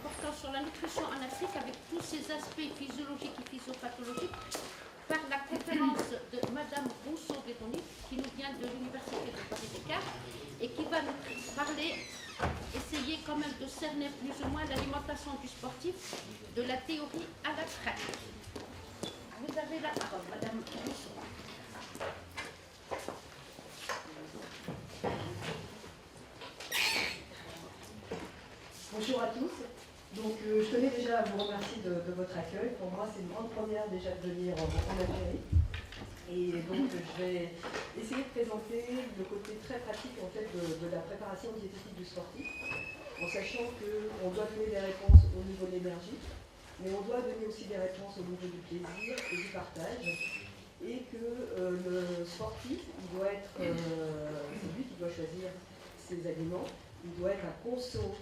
Portant sur la nutrition en Afrique avec tous ses aspects physiologiques et physiopathologiques par la conférence de Madame Rousseau-Bétoni qui nous vient de l'Université de Paris-Descartes et qui va nous parler, essayer quand même de cerner plus ou moins l'alimentation du sportif de la théorie à la pratique. Vous avez la parole, Madame Rousseau. Bonjour à tous. Donc, je tenais déjà à vous remercier de votre accueil. Pour moi, c'est une grande première déjà de venir en Algérie. Et donc, je vais essayer de présenter le côté très pratique en fait, de la préparation diététique du sportif, en sachant qu'on doit donner des réponses au niveau de l'énergie, mais on doit donner aussi des réponses au niveau du plaisir et du partage. Et que le sportif, il doit être, c'est lui qui doit choisir ses aliments, il doit être un conso,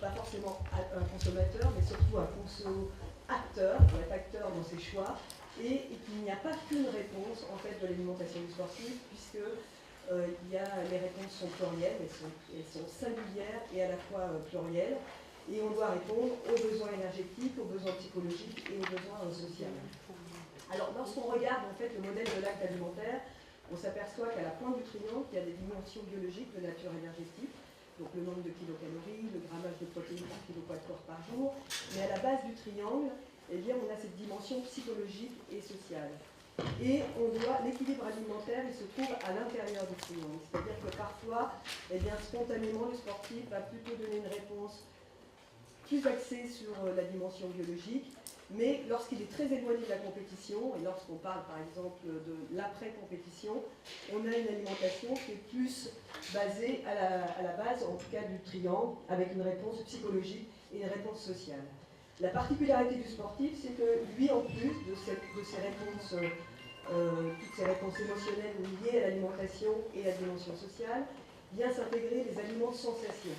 pas forcément un consommateur, mais surtout un conso-acteur, il doit être acteur dans ses choix, et qu'il n'y a pas qu'une réponse en fait de l'alimentation du sportif, puisque les réponses sont plurielles, elles sont singulières et à la fois plurielles, et on doit répondre aux besoins énergétiques, aux besoins psychologiques et aux besoins sociaux. Alors, lorsqu'on regarde en fait le modèle de l'acte alimentaire, on s'aperçoit qu'à la pointe du triangle, il y a des dimensions biologiques de nature énergétique, donc le nombre de kilocalories, le grammage de protéines par kilopoids de corps par jour, mais à la base du triangle, eh bien, on a cette dimension psychologique et sociale. Et l'équilibre alimentaire, il se trouve à l'intérieur du triangle, c'est-à-dire que parfois, eh bien, spontanément, le sportif va plutôt donner une réponse plus axée sur la dimension biologique, mais lorsqu'il est très éloigné de la compétition, et lorsqu'on parle par exemple de l'après-compétition, on a une alimentation qui est plus basée à la base, en tout cas du triangle, avec une réponse psychologique et une réponse sociale. La particularité du sportif, c'est que lui, en plus de ces réponses, toutes ces réponses émotionnelles liées à l'alimentation et à la dimension sociale, vient s'intégrer les aliments de sensation.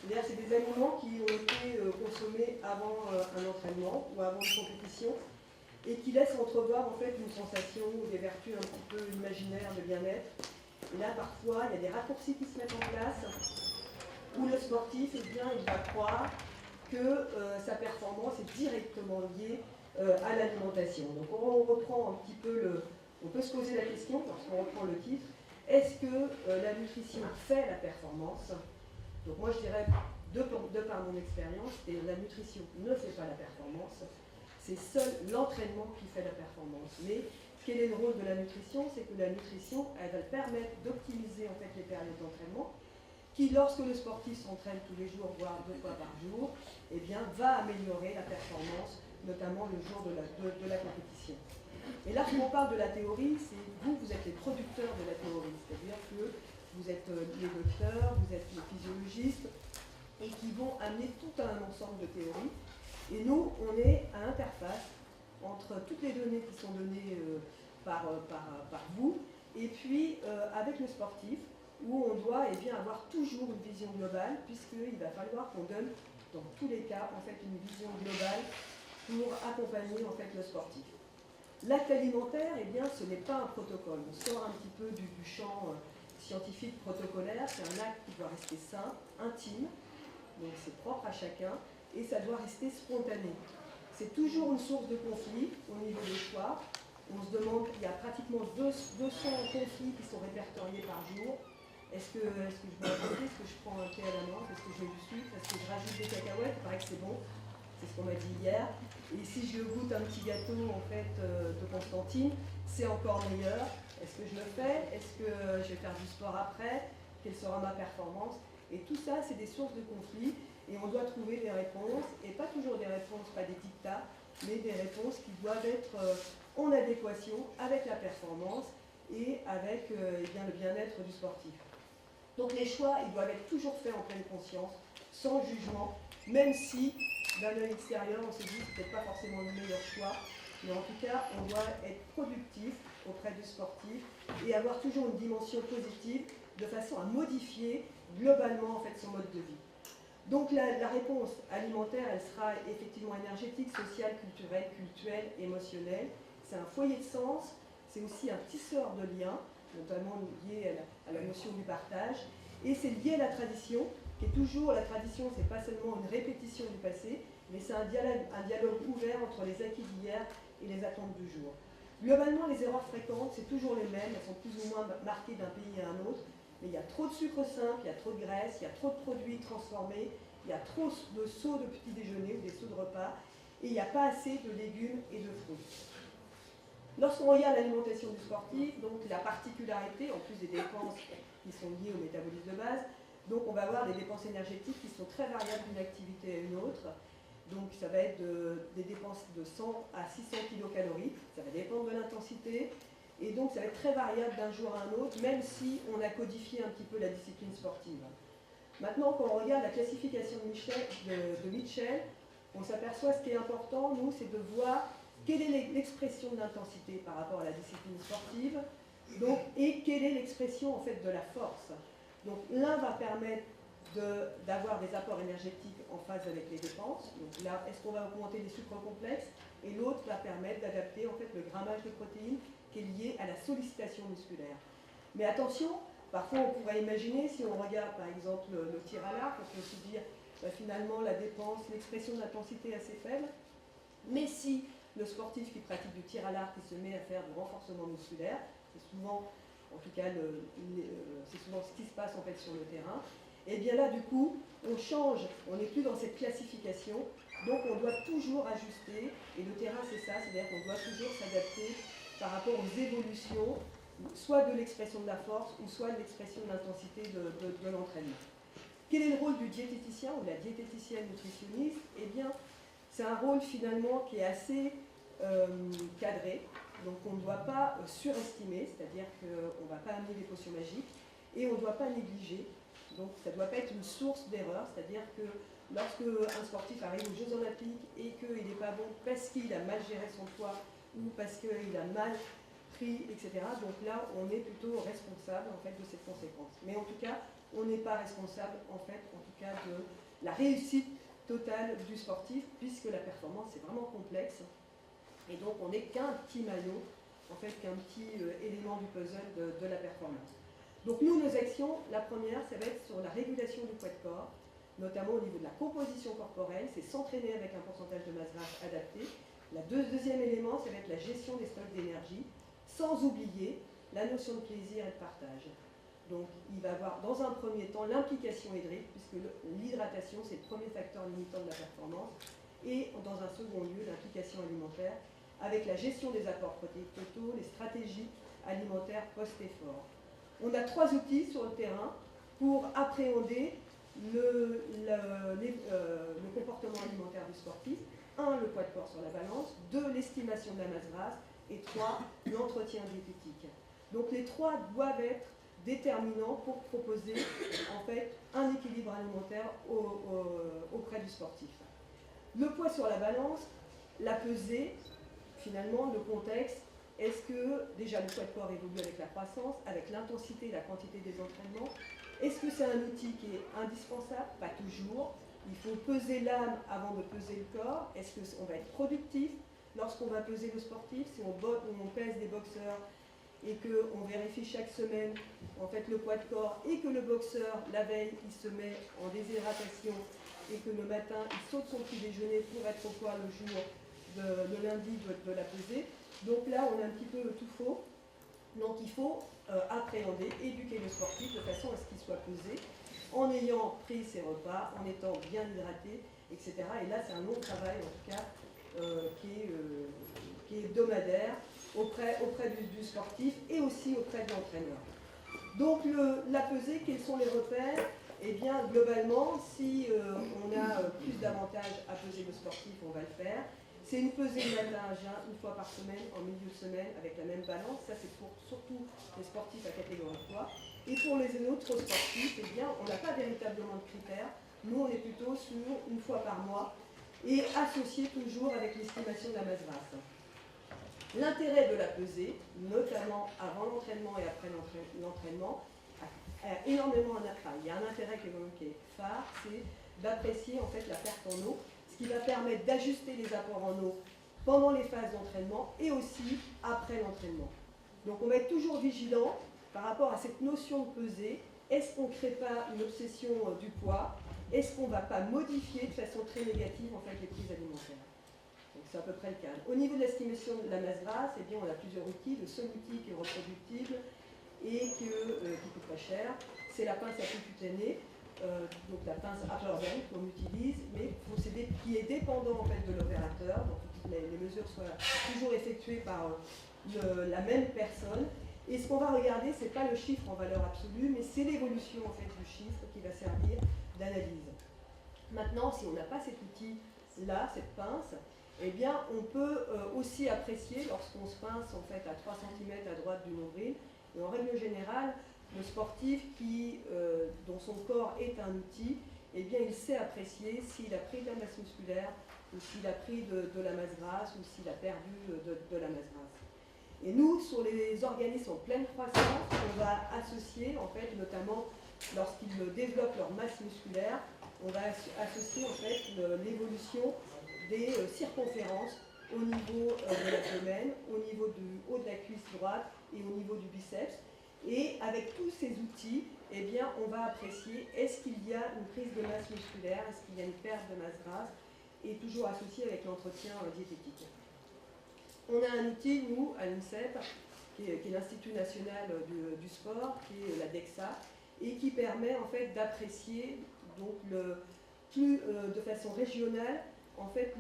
C'est des aliments qui ont été consommés avant un entraînement ou avant une compétition et qui laissent entrevoir en fait une sensation ou des vertus un petit peu imaginaires de bien-être. Et là, parfois, il y a des raccourcis qui se mettent en place où le sportif, eh bien, il va croire que sa performance est directement liée à l'alimentation. Donc, on reprend un petit peu on peut se poser la question, parce qu'on reprend le titre, est-ce que la nutrition fait la performance ? Donc moi je dirais, de par mon expérience, et la nutrition ne fait pas la performance, c'est seul l'entraînement qui fait la performance. Mais quel est le rôle de la nutrition? C'est que la nutrition, elle va permettre d'optimiser en fait les périodes d'entraînement, qui lorsque le sportif s'entraîne tous les jours, voire 2 fois par jour, eh bien, va améliorer la performance, notamment le jour de la compétition. Et là, quand on parle de la théorie, c'est vous êtes les producteurs de la théorie, c'est-à-dire que vous êtes les docteurs, vous êtes les physiologistes, et qui vont amener tout un ensemble de théories. Et nous, on est à l'interface entre toutes les données qui sont données par vous, et puis avec le sportif, où on doit eh bien, avoir toujours une vision globale, puisqu'il va falloir qu'on donne, dans tous les cas, en fait, une vision globale pour accompagner en fait, le sportif. L'acte alimentaire, eh bien, ce n'est pas un protocole. On sort un petit peu du champ scientifique protocolaire, c'est un acte qui doit rester sain, intime, donc c'est propre à chacun, et ça doit rester spontané. C'est toujours une source de conflit au niveau des choix. On se demande, il y a pratiquement 200 conflits qui sont répertoriés par jour. Est-ce que je vais raconter? Est-ce que je prends un thé à la menthe? Est-ce que je mets du sucre? Est-ce que je rajoute des cacahuètes? Il paraît que c'est bon. c'est ce qu'on m'a dit hier. Et si je goûte un petit gâteau en fait de Constantine, c'est encore meilleur. Est-ce que je le fais? Est-ce que je vais faire du sport après? Quelle sera ma performance? Et tout ça, c'est des sources de conflits. Et on doit trouver des réponses, et pas toujours des réponses, pas des dictats, mais des réponses qui doivent être en adéquation avec la performance et avec eh bien, le bien-être du sportif. Donc les choix, ils doivent être toujours faits en pleine conscience, sans jugement, même si d'un œil extérieur, on se dit que ce n'est peut-être pas forcément le meilleur choix, mais en tout cas, on doit être productif auprès du sportif et avoir toujours une dimension positive de façon à modifier globalement en fait, son mode de vie. Donc la réponse alimentaire, elle sera effectivement énergétique, sociale, culturelle, émotionnelle. C'est un foyer de sens, c'est aussi un tisseur de liens, notamment lié à la notion du partage. Et c'est lié à la tradition, qui est toujours, la tradition, c'est pas seulement une répétition du passé, mais c'est un dialogue ouvert entre les acquis d'hier et les attentes du jour. Globalement, les erreurs fréquentes, c'est toujours les mêmes, elles sont plus ou moins marquées d'un pays à un autre. Mais il y a trop de sucre simple, il y a trop de graisse, il y a trop de produits transformés, il y a trop de seaux de petit déjeuner ou des seaux de repas, et il n'y a pas assez de légumes et de fruits. Lorsqu'on regarde l'alimentation du sportif, donc la particularité, en plus des dépenses qui sont liées au métabolisme de base, donc on va avoir des dépenses énergétiques qui sont très variables d'une activité à une autre. Donc ça va être des dépenses de 100 à 600 kcal, ça va dépendre de l'intensité. Et donc, ça va être très variable d'un jour à un autre, même si on a codifié un petit peu la discipline sportive. Maintenant, quand on regarde la classification de Mitchell, on s'aperçoit ce qui est important, nous, c'est de voir quelle est l'expression de l'intensité par rapport à la discipline sportive, donc, et quelle est l'expression en fait de la force. Donc, l'un va permettre d'avoir des apports énergétiques en phase avec les dépenses. Donc là, est-ce qu'on va augmenter les sucres complexes? Et l'autre va permettre d'adapter en fait le grammage de protéines qui est lié à la sollicitation musculaire. Mais attention, parfois on pourrait imaginer, si on regarde par exemple le tir à l'arc, on peut se dire finalement la dépense, l'expression d'intensité est assez faible, mais si le sportif qui pratique du tir à l'arc se met à faire du renforcement musculaire, c'est souvent, en tout cas, c'est souvent ce qui se passe en fait sur le terrain, et bien là du coup, on change, on n'est plus dans cette classification, donc on doit toujours ajuster, et le terrain c'est ça, c'est-à-dire qu'on doit toujours s'adapter par rapport aux évolutions, soit de l'expression de la force, ou soit de l'expression de l'intensité de l'entraînement. Quel est le rôle du diététicien ou de la diététicienne nutritionniste? Eh bien, c'est un rôle finalement qui est assez cadré, donc on ne doit pas surestimer, c'est-à-dire qu'on ne va pas amener des potions magiques, et on ne doit pas négliger, donc ça ne doit pas être une source d'erreur, c'est-à-dire que lorsque un sportif arrive aux Jeux Olympiques et qu'il n'est pas bon parce qu'il a mal géré son poids, ou parce qu'il a mal pris, etc. Donc là, on est plutôt responsable en fait de cette conséquence. Mais en tout cas, on n'est pas responsable en fait, en tout cas, de la réussite totale du sportif, puisque la performance est vraiment complexe. Et donc, on n'est qu'un petit maillot, en fait, qu'un petit élément du puzzle de la performance. Donc nous, nos actions, la première, ça va être sur la régulation du poids de corps, notamment au niveau de la composition corporelle, c'est s'entraîner avec un pourcentage de masse grasse adapté. Le deuxième élément, ça va être la gestion des stocks d'énergie, sans oublier la notion de plaisir et de partage. Donc, il va y avoir dans un premier temps l'implication hydrique, puisque l'hydratation, c'est le premier facteur limitant de la performance, et dans un second lieu, l'implication alimentaire, avec la gestion des apports protéiques totaux, les stratégies alimentaires post-effort. On a 3 outils sur le terrain pour appréhender le comportement alimentaire du sportif. 1, le poids de corps sur la balance, 2, l'estimation de la masse grasse, et 3, l'entretien diététique. Donc les 3 doivent être déterminants pour proposer en fait un équilibre alimentaire auprès du sportif. Le poids sur la balance, la pesée, finalement le contexte, est-ce que déjà le poids de corps évolue avec la croissance, avec l'intensité et la quantité des entraînements? Est-ce que c'est un outil qui est indispensable? Pas toujours. Il faut peser l'âme avant de peser le corps. Est-ce qu'on va être productif lorsqu'on va peser le sportif? Si on pèse des boxeurs et qu'on vérifie chaque semaine en fait, le poids de corps et que le boxeur, la veille, il se met en déshydratation et que le matin, il saute son petit déjeuner pour être au poids le jour le lundi de la pesée. Donc là, on a un petit peu tout faux. Donc il faut appréhender, éduquer le sportif de façon à ce qu'il soit pesé en ayant pris ses repas, en étant bien hydraté etc. Et là, c'est un long travail, en tout cas, qui est hebdomadaire auprès du sportif et aussi auprès de l'entraîneur. Donc, la pesée, quels sont les repères? Eh bien, globalement, si on a plus d'avantages à peser le sportif, on va le faire. C'est une pesée le matin à jeun, une fois par semaine, en milieu de semaine, avec la même balance. Ça, c'est pour surtout les sportifs à catégorie de poids. Et pour les autres sportifs, eh bien, on n'a pas véritablement de critères. Nous, on est plutôt sur une fois par mois et associé toujours avec l'estimation de la masse grasse. L'intérêt de la pesée, notamment avant l'entraînement et après l'entraînement, a énormément il y a un intérêt qui est phare, c'est d'apprécier en fait la perte en eau, ce qui va permettre d'ajuster les apports en eau pendant les phases d'entraînement et aussi après l'entraînement. Donc on va être toujours vigilant par rapport à cette notion de pesée. Est-ce qu'on ne crée pas une obsession du poids? Est-ce qu'on ne va pas modifier de façon très négative en fait les prises alimentaires? Donc c'est à peu près le cas. Au niveau de l'estimation de la masse grasse, eh bien, on a plusieurs outils. Le seul outil qui est reproductible et qui coûte pas cher, c'est la pince à peau cutanée, donc la pince Upper qu'on utilise, mais qui est dépendant en fait de l'opérateur. Donc les mesures soient toujours effectuées par la même personne. Et ce qu'on va regarder, ce n'est pas le chiffre en valeur absolue, mais c'est l'évolution en fait du chiffre qui va servir d'analyse. Maintenant, si on n'a pas cet outil-là, cette pince, eh bien, on peut aussi apprécier, lorsqu'on se pince en fait à 3 cm à droite du nombril, et en règle générale, le sportif dont son corps est un outil, eh bien, il sait apprécier s'il a pris de la masse musculaire, ou s'il a pris de la masse grasse, ou s'il a perdu de la masse grasse. Et nous, sur les organismes en pleine croissance, on va associer, en fait, notamment lorsqu'ils développent leur masse musculaire, on va associer en fait l'évolution des circonférences au niveau de l'abdomen, au niveau du haut de la cuisse droite et au niveau du biceps. Et avec tous ces outils, eh bien, on va apprécier est-ce qu'il y a une prise de masse musculaire, est-ce qu'il y a une perte de masse grasse, et toujours associé avec l'entretien diététique. On a un outil, nous, à l'INSEP, qui est l'Institut national du sport, qui est la DEXA, et qui permet en fait d'apprécier donc de façon régionale en fait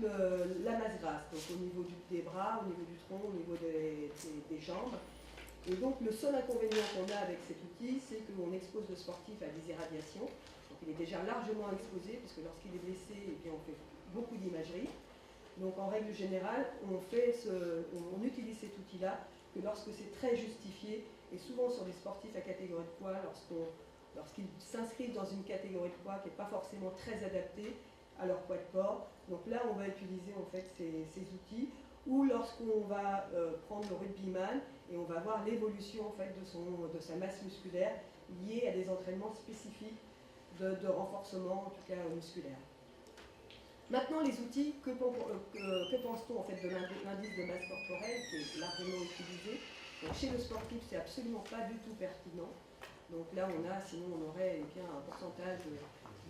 la masse grasse, donc au niveau des bras, au niveau du tronc, au niveau des jambes. Et donc le seul inconvénient qu'on a avec cet outil, c'est qu'on expose le sportif à des irradiations. Donc il est déjà largement exposé, puisque lorsqu'il est blessé, eh bien, on fait beaucoup d'imagerie. Donc en règle générale, on utilise cet outil-là que lorsque c'est très justifié, et souvent sur des sportifs à catégorie de poids, lorsqu'ils s'inscrivent dans une catégorie de poids qui n'est pas forcément très adaptée à leur poids de corps. Donc là, on va utiliser en fait ces outils, ou lorsqu'on va prendre le rugbyman et on va voir l'évolution en fait de sa masse musculaire liée à des entraînements spécifiques de renforcement, en tout cas musculaire. Maintenant, les outils, que pense-t-on en fait de l'indice de masse corporelle qui est largement utilisé? Donc, chez le sportif, c'est absolument pas du tout pertinent. Donc là, sinon on aurait bien un pourcentage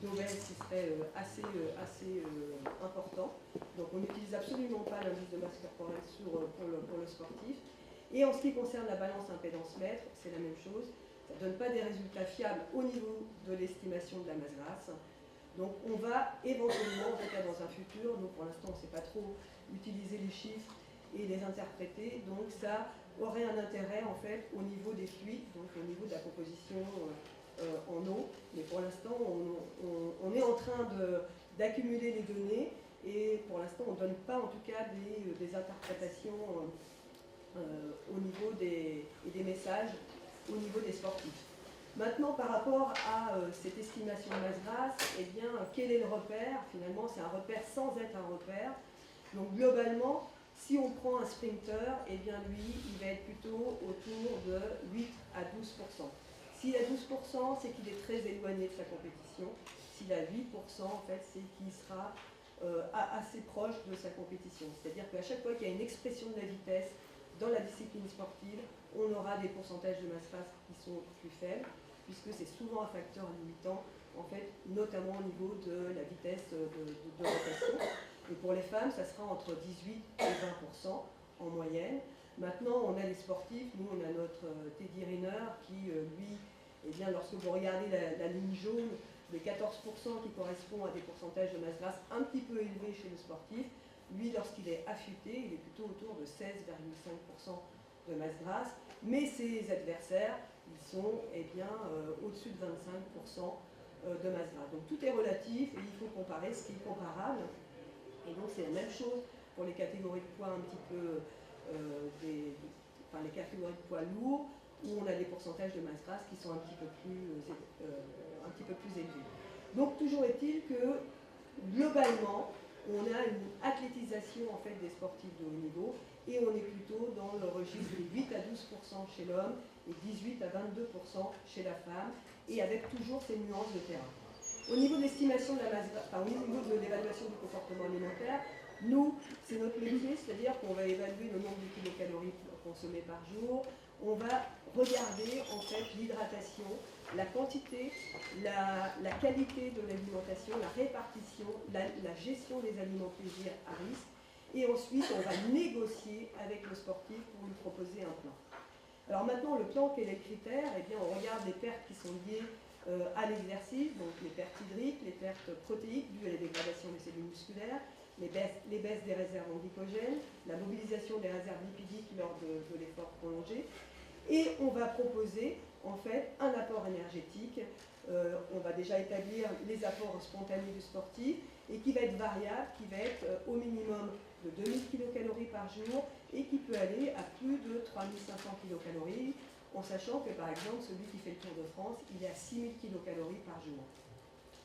d'obèses qui serait assez important. Donc on n'utilise absolument pas l'indice de masse corporelle pour le sportif. Et en ce qui concerne la balance impédance-mètre, c'est la même chose. Ça ne donne pas des résultats fiables au niveau de l'estimation de la masse grasse. Donc on va éventuellement, en tout cas dans un futur, nous pour l'instant on ne sait pas trop utiliser les chiffres et les interpréter, donc ça aurait un intérêt en fait au niveau des fluides, donc au niveau de la composition en eau. Mais pour l'instant on est en train d'accumuler les données et pour l'instant on ne donne pas en tout cas des interprétations au niveau des messages au niveau des sportifs. Maintenant, par rapport à cette estimation de masse grasse, eh bien, quel est le repère? Finalement, c'est un repère sans être un repère. Donc, globalement, si on prend un sprinter, eh bien, lui, il va être plutôt autour de 8 à 12%. S'il a 12%, c'est qu'il est très éloigné de sa compétition. S'il a 8%, en fait, c'est qu'il sera assez proche de sa compétition. C'est-à-dire qu'à chaque fois qu'il y a une expression de la vitesse dans la discipline sportive, on aura des pourcentages de masse grasse qui sont plus faibles, puisque c'est souvent un facteur limitant, en fait, notamment au niveau de la vitesse de rotation. Et pour les femmes, ça sera entre 18 et 20% en moyenne. Maintenant, on a les sportifs, nous on a notre Teddy Riner qui, lui, eh bien, lorsque vous regardez la ligne jaune, les 14% qui correspondent à des pourcentages de masse grasse un petit peu élevés chez le sportif, lui, lorsqu'il est affûté, il est plutôt autour de 16,5% de masse grasse, mais ses adversaires, ils sont au-dessus de 25% de masse grasse. Donc tout est relatif et il faut comparer ce qui est comparable. Et donc c'est la même chose pour les catégories de poids un petit peu, les catégories de poids lourds, où on a des pourcentages de masse grasse qui sont un petit peu plus élevés. Donc toujours est-il que globalement, on a une athlétisation en fait des sportifs de haut niveau et on est plutôt dans le registre de 8 à 12% chez l'homme et 18 à 22% chez la femme, et avec toujours ces nuances de terrain. Au niveau de l'estimation de la masse, au niveau de l'évaluation du comportement alimentaire, nous, c'est notre métier, c'est-à-dire qu'on va évaluer le nombre de kilocalories consommées par jour, on va regarder en fait l'hydratation, la quantité, la qualité de l'alimentation, la répartition, la gestion des aliments plaisir à risque, et ensuite on va négocier avec le sportif pour lui proposer un plan. Alors maintenant, le plan, quels sont les critères? Eh bien, on regarde les pertes qui sont liées à l'exercice, donc les pertes hydriques, les pertes protéiques dues à la dégradation des cellules musculaires, les baisses des réserves en glycogène, la mobilisation des réserves lipidiques lors de l'effort prolongé. Et on va proposer en fait un apport énergétique. On va déjà établir les apports spontanés du sportif et qui va être variable, qui va être au minimum de 2000 kcal par jour et qui peut aller à plus de 3500 kcal, en sachant que par exemple celui qui fait le Tour de France, il est à 6000 kcal par jour.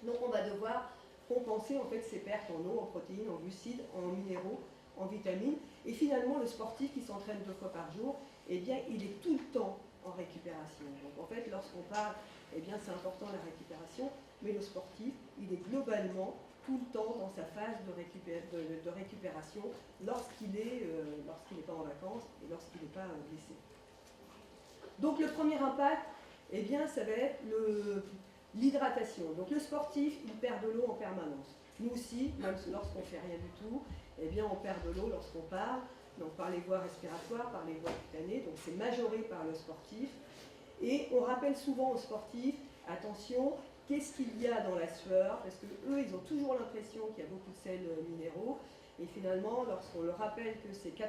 Donc on va devoir compenser en fait ces pertes en eau, en protéines, en glucides, en minéraux, en vitamines. Et finalement, le sportif qui s'entraîne 2 fois par jour, eh bien, il est tout le temps en récupération. Donc en fait, lorsqu'on parle, eh bien, c'est important la récupération, mais le sportif, il est globalement tout le temps dans sa phase de récupération lorsqu'il n'est pas en vacances et lorsqu'il n'est pas blessé. Donc le premier impact, eh bien, ça va être l'hydratation. Donc le sportif, il perd de l'eau en permanence. Nous aussi, même lorsqu'on ne fait rien du tout, eh bien, on perd de l'eau lorsqu'on parle, donc par les voies respiratoires, par les voies cutanées, donc c'est majoré par le sportif. Et on rappelle souvent aux sportifs, attention, qu'est-ce qu'il y a dans la sueur? Parce qu'eux, ils ont toujours l'impression qu'il y a beaucoup de sels minéraux. Et finalement, lorsqu'on leur rappelle que c'est 99%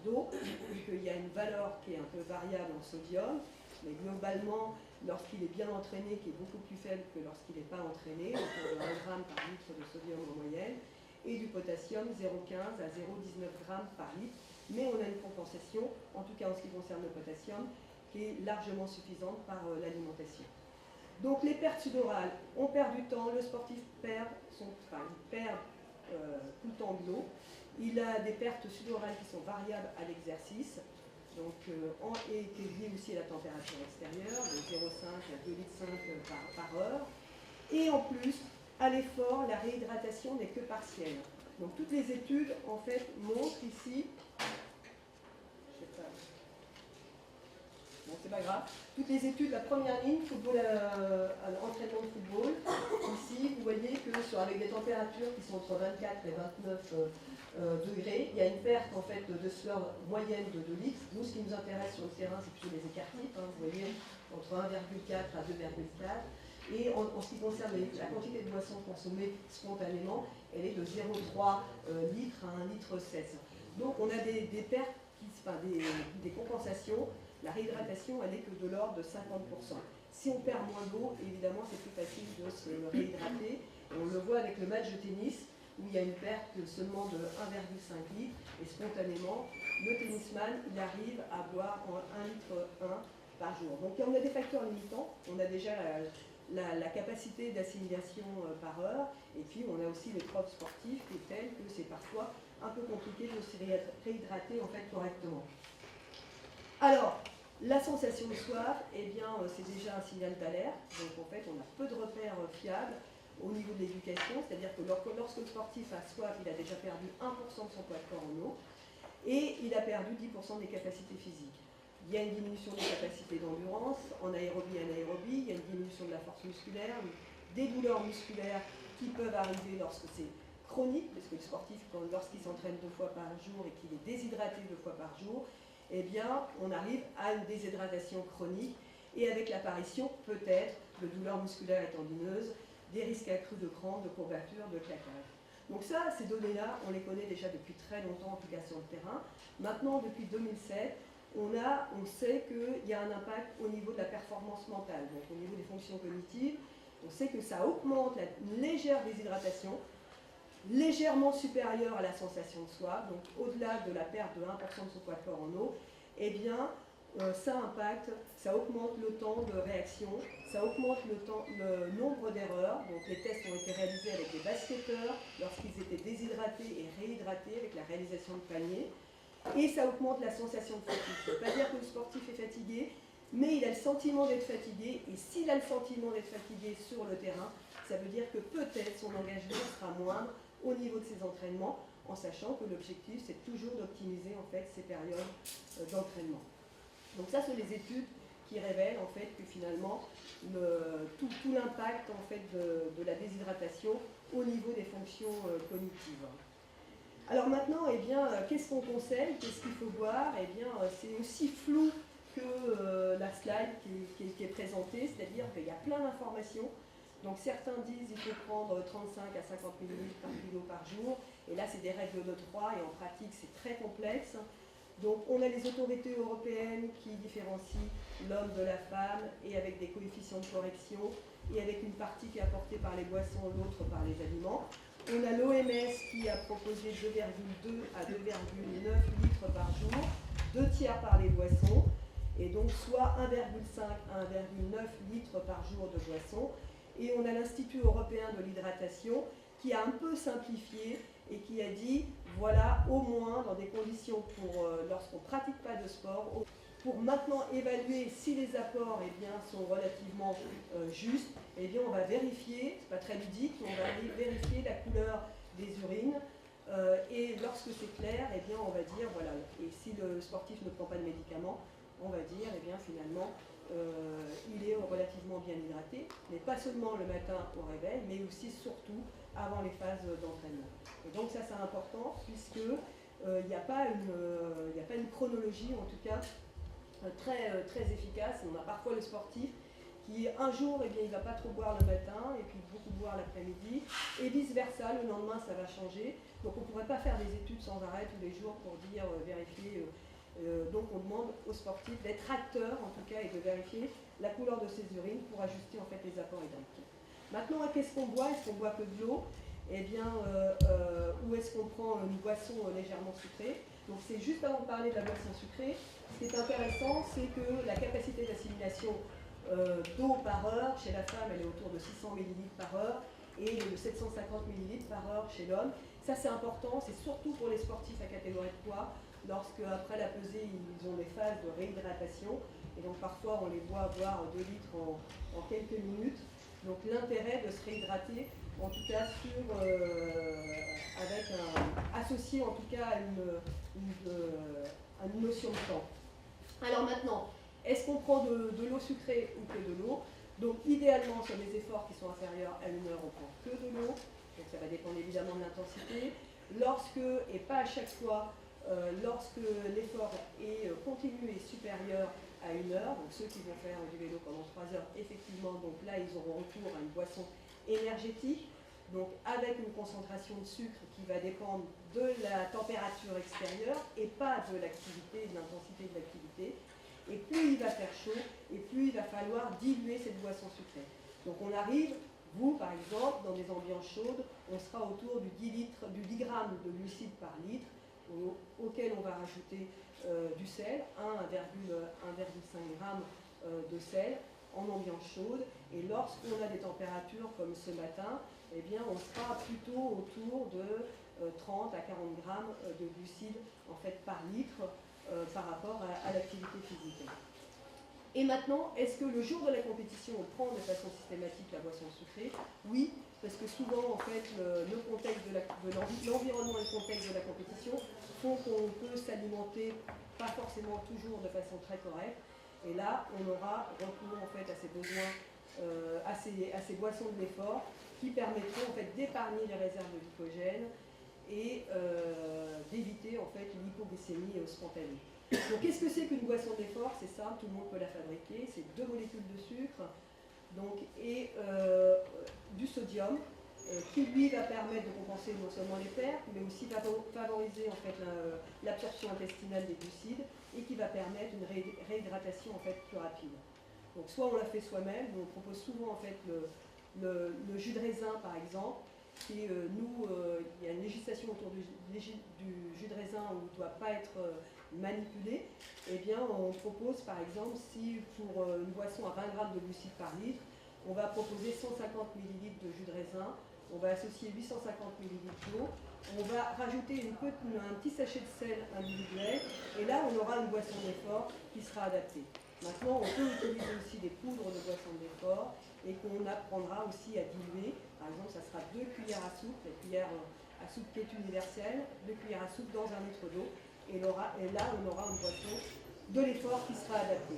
d'eau, et qu'il y a une valeur qui est un peu variable en sodium, mais globalement, lorsqu'il est bien entraîné, qui est beaucoup plus faible que lorsqu'il n'est pas entraîné, autour de 1 g par litre de sodium en moyenne, et du potassium 0,15 à 0,19 g par litre. Mais on a une compensation, en tout cas en ce qui concerne le potassium, qui est largement suffisante par l'alimentation. Donc les pertes sudorales, on perd du temps, le sportif perd tout le temps de l'eau. Il a des pertes sudorales qui sont variables à l'exercice, donc et qui est liée aussi à la température extérieure, de 0,5 à 2,5 litres par heure. Et en plus, à l'effort, la réhydratation n'est que partielle. Donc toutes les études en fait montrent ici, bon, c'est pas grave. Toutes les études, la première ligne, football, entraînement de football. Ici, vous voyez que avec des températures qui sont entre 24 et 29 degrés, il y a une perte en fait de sueur moyenne de 2 litres. Nous, ce qui nous intéresse sur le terrain, c'est plutôt les écarts types. Vous voyez, entre 1,4 à 2,4. Et en ce qui concerne la quantité de boissons consommées spontanément, elle est de 0,3 litres à 1,16 litre. Donc on a des pertes, des compensations. La réhydratation, elle n'est que de l'ordre de 50%. Si on perd moins d'eau, évidemment, c'est plus facile de se réhydrater. Et on le voit avec le match de tennis, où il y a une perte seulement de 1,5 litre. Et spontanément, le tennisman, il arrive à boire en 1,1 litre par jour. Donc on a des facteurs limitants. On a déjà la capacité d'assimilation par heure. Et puis on a aussi les profs sportifs qui est telle que c'est parfois un peu compliqué de se réhydrater en fait correctement. Alors, la sensation de soif, eh bien, c'est déjà un signal d'alerte. Donc, en fait, on a peu de repères fiables au niveau de l'éducation. C'est-à-dire que lorsque le sportif a soif, il a déjà perdu 1% de son poids de corps en eau et il a perdu 10% des capacités physiques. Il y a une diminution des capacités d'endurance, en aérobie et anaérobie. Il y a une diminution de la force musculaire, des douleurs musculaires qui peuvent arriver lorsque c'est chronique, parce que le sportif, lorsqu'il s'entraîne 2 fois par jour et qu'il est déshydraté 2 fois par jour, eh bien, on arrive à une déshydratation chronique et avec l'apparition peut-être de douleurs musculaires et tendineuses, des risques accrus de crampes, de courbatures, de claquages. Donc ça, ces données-là, on les connaît déjà depuis très longtemps, en tout cas sur le terrain. Maintenant, depuis 2007, on sait qu'il y a un impact au niveau de la performance mentale, donc au niveau des fonctions cognitives. On sait que ça augmente une légère déshydratation, légèrement supérieure à la sensation de soif, donc au-delà de la perte de 1% de son poids de corps en eau, eh bien, ça impacte, ça augmente le temps de réaction, ça augmente le nombre d'erreurs. Donc les tests ont été réalisés avec des basketteurs lorsqu'ils étaient déshydratés et réhydratés avec la réalisation de paniers. Et ça augmente la sensation de fatigue. Ça ne veut pas dire que le sportif est fatigué, mais il a le sentiment d'être fatigué. Et s'il a le sentiment d'être fatigué sur le terrain, ça veut dire que peut-être son engagement sera moindre au niveau de ses entraînements, en sachant que l'objectif, c'est toujours d'optimiser en fait ces périodes d'entraînement. Donc ça, sont les études qui révèlent en fait que finalement tout l'impact en fait de la déshydratation au niveau des fonctions cognitives. Alors maintenant, eh bien, qu'est-ce qu'on conseille? Qu'est-ce qu'il faut voir? Eh bien, c'est aussi flou que la slide qui est présentée, c'est-à-dire qu'il y a plein d'informations. Donc certains disent qu'il faut prendre 35 à 50 ml par kilo par jour, et là c'est des règles de 3, et en pratique c'est très complexe. Donc on a les autorités européennes qui différencient l'homme de la femme, et avec des coefficients de correction, et avec une partie qui est apportée par les boissons, l'autre par les aliments. On a l'OMS qui a proposé 2,2 à 2,9 litres par jour, 2 tiers par les boissons, et donc soit 1,5 à 1,9 litres par jour de boissons. Et on a l'Institut européen de l'hydratation qui a un peu simplifié et qui a dit, voilà, au moins dans des conditions lorsqu'on ne pratique pas de sport, pour maintenant évaluer si les apports eh bien, sont relativement justes, eh bien, on va vérifier, c'est pas très ludique, mais on va vérifier la couleur des urines. Et lorsque c'est clair, eh bien, on va dire, voilà, et si le sportif ne prend pas de médicaments, on va dire, eh bien, finalement, il est relativement bien hydraté, mais pas seulement le matin au réveil, mais aussi, surtout, avant les phases d'entraînement. Et donc ça, c'est important, puisque il n'y a pas une chronologie, en tout cas, très efficace. On a parfois le sportif qui, un jour, eh bien, il ne va pas trop boire le matin, et puis beaucoup boire l'après-midi, et vice-versa, le lendemain, ça va changer. Donc on ne pourrait pas faire des études sans arrêt tous les jours pour dire, vérifier. Donc on demande aux sportifs d'être acteurs, en tout cas, et de vérifier la couleur de ses urines pour ajuster en fait les apports hydriques. Maintenant, qu'est-ce qu'on boit? Est-ce qu'on boit que de l'eau? Eh bien, ou est-ce qu'on prend une boisson légèrement sucrée? Donc c'est juste avant de parler de la boisson sucrée, ce qui est intéressant, c'est que la capacité d'assimilation d'eau par heure, chez la femme, elle est autour de 600 ml par heure, et de 750 ml par heure chez l'homme. Ça, c'est important, c'est surtout pour les sportifs à catégorie de poids, lorsque, après la pesée, ils ont des phases de réhydratation, et donc parfois on les voit boire 2 litres en quelques minutes. Donc l'intérêt de se réhydrater, en tout cas associé en tout cas à une notion de temps. Alors maintenant, est-ce qu'on prend de l'eau sucrée ou que de l'eau? Donc idéalement, sur les efforts qui sont inférieurs à 1 heure, on prend que de l'eau. Donc ça va dépendre évidemment de l'intensité. Lorsque, et pas à chaque fois, lorsque l'effort est continu et supérieur à 1 heure, donc ceux qui vont faire du vélo pendant 3 heures, effectivement, donc là ils auront recours à une boisson énergétique, donc avec une concentration de sucre qui va dépendre de la température extérieure et pas de l'activité, de l'intensité de l'activité. Et plus il va faire chaud, et plus il va falloir diluer cette boisson sucrée. Donc on arrive, vous par exemple, dans des ambiances chaudes, on sera autour du 10 grammes de glucides par litre, auquel on va rajouter du sel, 1,5 g de sel en ambiance chaude. Et lorsqu'on a des températures comme ce matin, eh bien, on sera plutôt autour de 30 à 40 grammes de glucides en fait, par litre par rapport à l'activité physique. Et maintenant, est-ce que le jour de la compétition, on prend de façon systématique la boisson sucrée? Oui, parce que souvent, en fait, le contexte l'environnement et le contexte de la compétition font qu'on peut s'alimenter, pas forcément toujours de façon très correcte. Et là, on aura recours en fait à ces besoins, à ces boissons de l'effort qui permettront en fait d'épargner les réserves de glycogène et d'éviter en fait l'hypoglycémie spontanée. Donc qu'est-ce que c'est qu'une boisson d'effort? C'est simple, tout le monde peut la fabriquer. C'est 2 molécules de sucre donc, et du sodium qui lui va permettre de compenser non seulement les pertes, mais aussi favoriser en fait l'absorption intestinale des glucides et qui va permettre une réhydratation en fait plus rapide. Donc soit on la fait soi-même, on propose souvent en fait le jus de raisin par exemple. Et il y a une législation autour du jus de raisin où il ne doit pas être manipulé. Eh bien, on propose par exemple, si pour une boisson à 20 grammes de glucides par litre, on va proposer 150 ml de jus de raisin, on va associer 850 ml d'eau, on va rajouter un petit sachet de sel individuel, et là on aura une boisson d'effort qui sera adaptée. Maintenant, on peut utiliser aussi des poudres de boisson d'effort et qu'on apprendra aussi à diluer. Par exemple, ça sera 2 cuillères à soupe, la cuillère à soupe qui est universelle, 2 cuillères à soupe dans 1 litre d'eau. Et là, on aura une boisson de l'effort qui sera adaptée.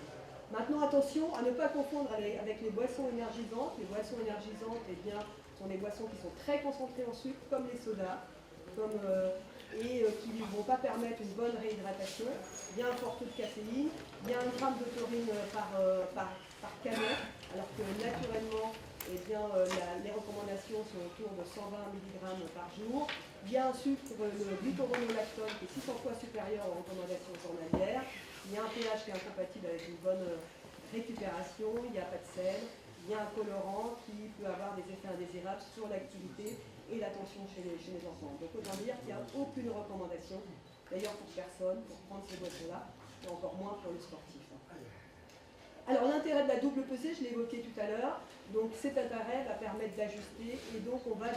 Maintenant, attention à ne pas confondre avec les boissons énergisantes. Les boissons énergisantes, eh bien, sont des boissons qui sont très concentrées en sucre, comme les sodas, et qui ne vont pas permettre une bonne réhydratation. Il y a un fort taux de caféine, il y a 1 gramme de taurine par canette, alors que naturellement, eh bien, les recommandations sont autour de 120 mg par jour. Il y a un sucre, le glucuronolactone, qui est 600 fois supérieur aux recommandations journalières. Il y a un pH qui est incompatible avec une bonne récupération. Il n'y a pas de sel. Il y a un colorant qui peut avoir des effets indésirables sur l'activité et l'attention chez les enfants. Donc autant dire qu'il n'y a aucune recommandation, d'ailleurs pour personne, pour prendre ces boissons-là, et encore moins pour les sportifs. Alors l'intérêt de la double pesée, je l'ai évoqué tout à l'heure, donc cet intérêt va permettre d'ajuster et donc on va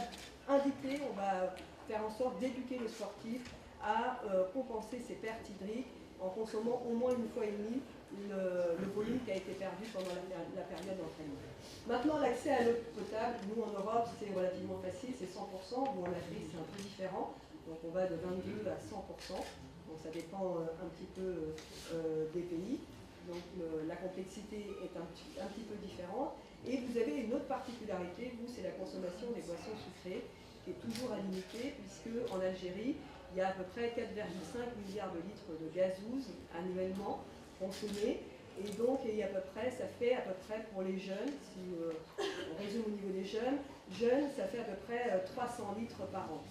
on va faire en sorte d'éduquer le sportif à compenser ses pertes hydriques en consommant au moins 1 fois et demie le volume qui a été perdu pendant la période d'entraînement. Maintenant, l'accès à l'eau potable, nous en Europe, c'est relativement facile, c'est 100%, ou en Afrique, c'est un peu différent, donc on va de 22 à 100%, donc ça dépend un petit peu des pays. Donc la complexité est un petit peu différente. Et vous avez une autre particularité, vous, c'est la consommation des boissons sucrées, qui est toujours à limiter, puisque en Algérie, il y a à peu près 4,5 milliards de litres de gazouze annuellement consommés. Et donc, ça fait à peu près pour les jeunes, si on résume au niveau des jeunes, ça fait à peu près 300 litres par an.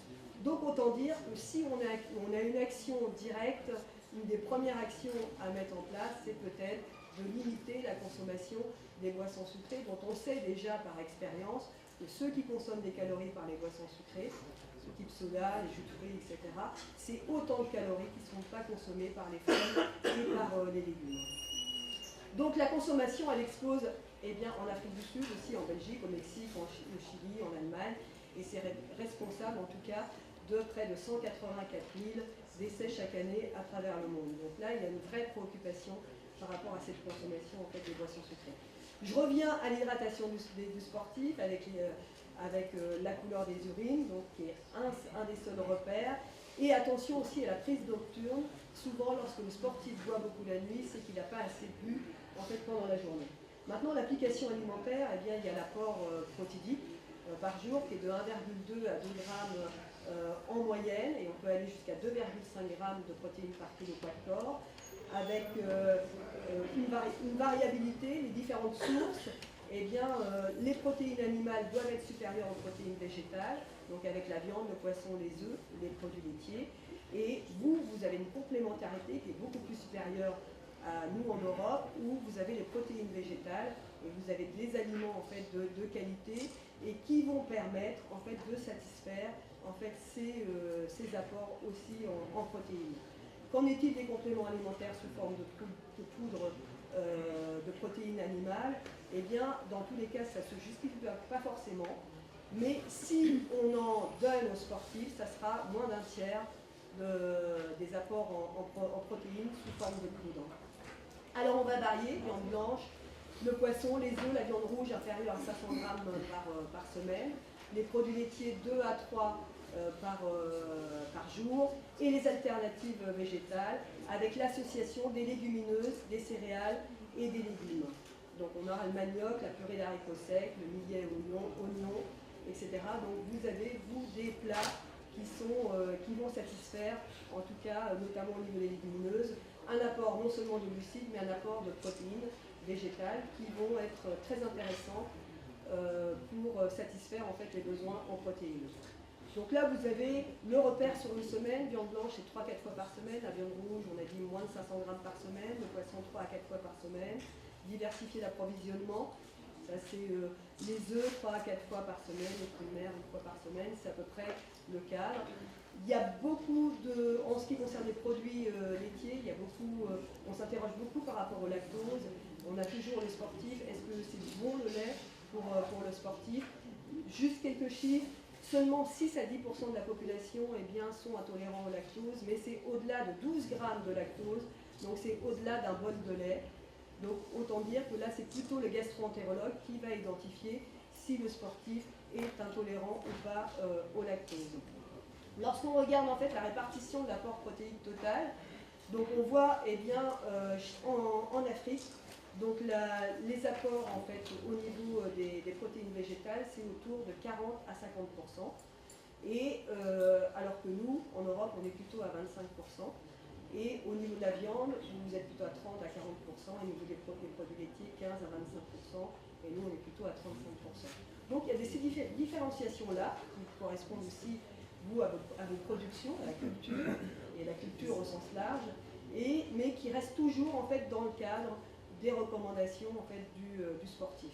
Donc autant dire que si on a une action directe, une des premières actions à mettre en place, c'est peut-être de limiter la consommation des boissons sucrées, dont on sait déjà par expérience que ceux qui consomment des calories par les boissons sucrées, ce type soda, les jus de fruits, etc., c'est autant de calories qui ne sont pas consommées par les fruits et par les légumes. Donc la consommation, elle explose en Afrique du Sud, aussi en Belgique, au Mexique, au Chili, en Allemagne, et c'est responsable en tout cas de près de 184 000 décès chaque année à travers le monde. Donc là, il y a une vraie préoccupation par rapport à cette consommation des boissons sucrées. Je reviens à l'hydratation du sportif avec la couleur des urines, donc qui est un des seuls repères. Et attention aussi à la prise nocturne. Souvent, lorsque le sportif boit beaucoup la nuit, c'est qu'il n'a pas assez bu pendant la journée. Maintenant, l'application alimentaire, il y a l'apport protidique par jour qui est de 1,2 à 2 grammes en moyenne, et on peut aller jusqu'à 2,5 grammes de protéines par kilo poids de corps, avec une variabilité, les différentes sources. Les protéines animales doivent être supérieures aux protéines végétales, donc avec la viande, le poisson, les œufs, les produits laitiers. Et vous avez une complémentarité qui est beaucoup plus supérieure à nous en Europe, où vous avez les protéines végétales et vous avez des aliments de qualité et qui vont permettre de satisfaire ces apports aussi en protéines. Qu'en est-il des compléments alimentaires sous forme de poudre de protéines animales? Eh bien, dans tous les cas, ça ne se justifie pas forcément, mais si on en donne aux sportifs, ça sera moins d'un tiers des apports en protéines sous forme de poudre. Alors on va varier, viande blanche, le poisson, les œufs, la viande rouge inférieure à 500 grammes par semaine, les produits laitiers 2 à 3 par jour, et les alternatives végétales avec l'association des légumineuses, des céréales et des légumes. Donc on aura le manioc, la purée d'haricots secs, le millet oignon, etc. Donc vous avez, des plats qui vont satisfaire, en tout cas notamment au niveau des légumineuses, un apport non seulement de glucides, mais un apport de protéines végétales qui vont être très intéressants pour satisfaire en fait les besoins en protéines. Donc là, vous avez le repère sur une semaine. Viande blanche, c'est 3-4 fois par semaine. La viande rouge, on a dit moins de 500 grammes par semaine. Le poisson, 3 à 4 fois par semaine. Diversifier l'approvisionnement. Ça, c'est les œufs, 3 à 4 fois par semaine. Les fruits de mer, 1 fois par semaine. C'est à peu près le cadre. Il y a beaucoup de... En ce qui concerne les produits laitiers, il y a beaucoup... on s'interroge beaucoup par rapport au lactose. On a toujours les sportifs. Est-ce que c'est bon le lait pour le sportif? Juste quelques chiffres. Seulement 6 à 10% de la population sont intolérants au lactose, mais c'est au-delà de 12 grammes de lactose, donc c'est au-delà d'un bol de lait. Donc autant dire que là, c'est plutôt le gastro-entérologue qui va identifier si le sportif est intolérant ou pas au lactose. Lorsqu'on regarde en fait la répartition de l'apport protéique total, donc on voit en Afrique, donc les apports en fait au niveau des protéines végétales, c'est autour de 40 à 50%. Et alors que nous, en Europe, on est plutôt à 25%. Et au niveau de la viande, vous êtes plutôt à 30 à 40%. Et au niveau des produits laitiers, 15 à 25%. Et nous, on est plutôt à 35%. Donc il y a ces différenciations-là qui correspondent aussi, vous, à vos productions, à la culture, et la culture au sens large, mais qui restent toujours en fait dans le cadre des recommandations en fait, du sportif.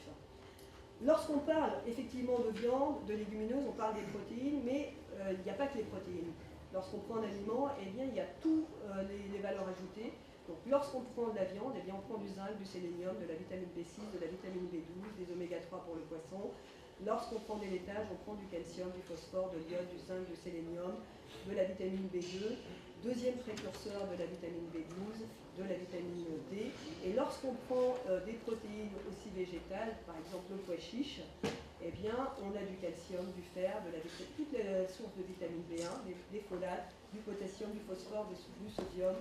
Lorsqu'on parle effectivement de viande, de légumineuses, on parle des protéines, mais il n'y a pas que les protéines. Lorsqu'on prend un aliment, il y a toutes les valeurs ajoutées. Donc lorsqu'on prend de la viande, on prend du zinc, du sélénium, de la vitamine B6, de la vitamine B12, des oméga 3 pour le poisson. Lorsqu'on prend des laitages, on prend du calcium, du phosphore, de l'iode, du zinc, du sélénium, de la vitamine B2, deuxième précurseur de la vitamine B12, de la vitamine D. Et lorsqu'on prend des protéines aussi végétales, par exemple le pois chiche, on a du calcium, du fer, toutes les sources de vitamine B1, des folates, du potassium, du phosphore, du sodium.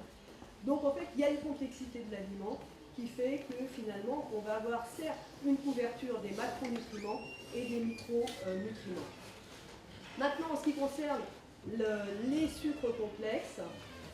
Donc en fait, il y a une complexité de l'aliment qui fait que finalement, on va avoir certes une couverture des macronutriments et des micronutriments. Maintenant, en ce qui concerne les sucres complexes,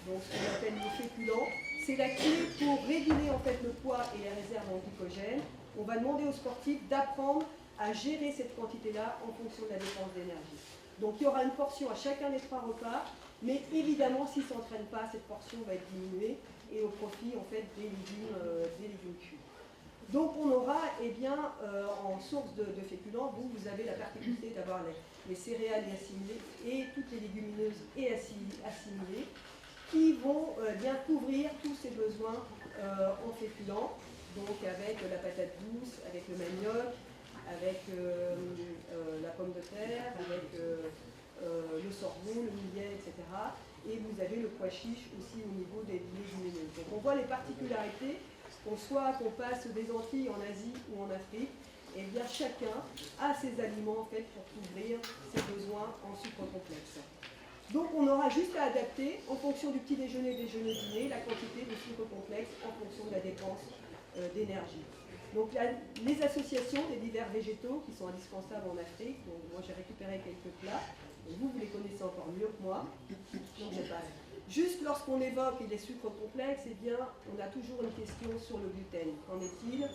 donc ce qu'on appelle les féculents, c'est la clé pour réguler en fait le poids et les réserves en glycogène. On va demander aux sportifs d'apprendre à gérer cette quantité-là en fonction de la dépense d'énergie. Donc il y aura une portion à chacun des 3 repas, mais évidemment s'ils ne s'entraînent pas, cette portion va être diminuée et au profit en fait des légumes cuits. Donc on aura en source de féculents, vous avez la particularité d'avoir les céréales et assimilées et toutes les légumineuses et assimilées qui vont bien couvrir tous ces besoins en féculents, donc avec la patate douce, avec le manioc, avec la pomme de terre, avec le sorgho, le millet, etc. Et vous avez le pois chiche aussi au niveau des légumineuses. Donc on voit les particularités, qu'on passe des Antilles en Asie ou en Afrique, et bien chacun a ses aliments en fait pour couvrir ses besoins en sucre complexe. Donc on aura juste à adapter en fonction du petit déjeuner, déjeuner, dîner, la quantité de sucre complexe en fonction de la dépense d'énergie. Donc les associations des divers végétaux qui sont indispensables en Afrique, donc moi j'ai récupéré quelques plats, et vous les connaissez encore mieux que moi, donc je passe. Juste lorsqu'on évoque les sucres complexes, on a toujours une question sur le gluten. Qu'en est-il?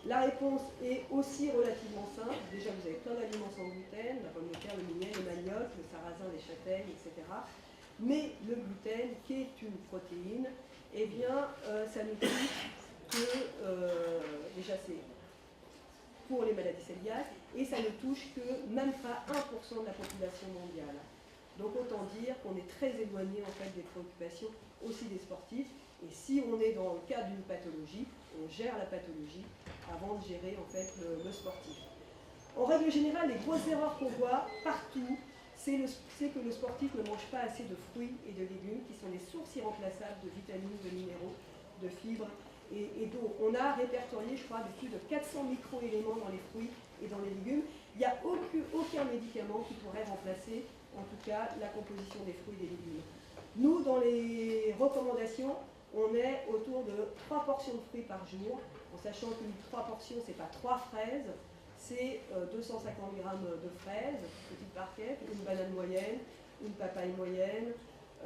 La réponse est aussi relativement simple. Déjà, vous avez plein d'aliments sans gluten, la pomme de terre, le millet, le manioc, le sarrasin, les châtaignes, etc. Mais le gluten, qui est une protéine, ça nous dit que déjà c'est pour les maladies cœliaques, et ça ne touche que même pas 1% de la population mondiale. Donc autant dire qu'on est très éloigné en fait des préoccupations aussi des sportifs. Et si on est dans le cadre d'une pathologie, on gère la pathologie avant de gérer en fait le sportif. En règle générale, les grosses erreurs qu'on voit partout, c'est que le sportif ne mange pas assez de fruits et de légumes qui sont des sources irremplaçables de vitamines, de minéraux, de fibres et d'eau. On a répertorié, je crois, plus de 400 micro-éléments dans les fruits et dans les légumes. Il n'y a aucun médicament qui pourrait remplacer en tout cas la composition des fruits et des légumes. Nous, dans les recommandations, on est autour de 3 portions de fruits par jour, en sachant que 3 portions, ce n'est pas 3 fraises, c'est 250 grammes de fraises, petite barquette, une banane moyenne, une papaye moyenne